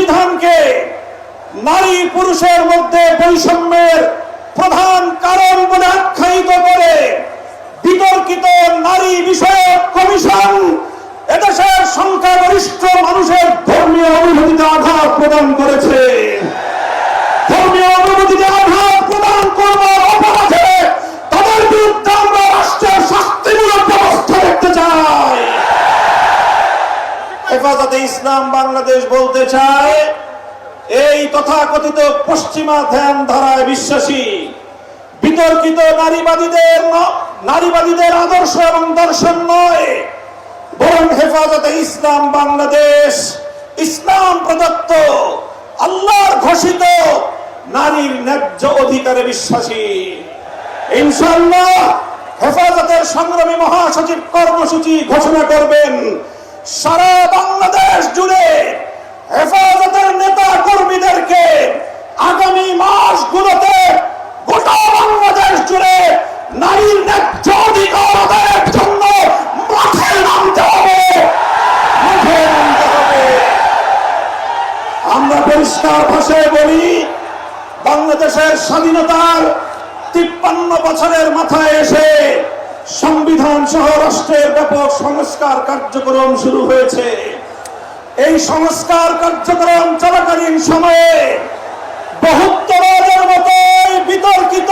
সংবিধানকে নারী পুরুষের মধ্যে বৈষম্যের প্রধান কারণ বলে আখ্যায়িত করে বিতর্কিত নারী বিষয়ক কমিশন এদেশের সংখ্যাগরিষ্ঠ মানুষের ধর্মীয় অনুভূতিতে আঘাত প্রদান করেছে। ধর্মীয় অনুভূতিতে আঘাত প্রদান করবার অপরাধে তাদের বিরুদ্ধে আমরা রাষ্ট্রের শাস্তিমূলক ব্যবস্থা দেখতে চাই। হেফাজতে ইসলাম বাংলাদেশ বলতে চায়, এই তথাকথিত পশ্চিমা ধ্যান ধারায় বিশ্বাসী বিতর্কিত নারীবাদীদের আদর্শ এবং দর্শন নয়, বরং হেফাজতে ইসলাম বাংলাদেশ ইসলাম প্রদত্ত আল্লাহর ঘোষিত নারীর ন্যায্য অধিকারে বিশ্বাসী। ইনশাআল্লাহ হেফাজতের সংগ্রামী মহাসচিব কর্মসূচি ঘোষণা করবেন। সারা বাংলাদেশ জুড়ে হেফাজতের নেতা কর্মীদেরকে আগামী মাসগুলোতে গোটা বাংলাদেশ জুড়ে নারীর ন্যায্য অধিকার আদায়ের জন্য মাঠে নামতে হবে। আমরা পরিষ্কার ভাষায় বলি, বাংলাদেশের স্বাধীনতার 53 বছরের মাথায় এসে সংবিধান সহ রাষ্ট্রের ব্যাপক সংস্কার কার্যক্রম শুরু হয়েছে। এই সংস্কার কার্যক্রম চলাকালীন সময়ে বহুত্ববাদের মতো বিতর্কিত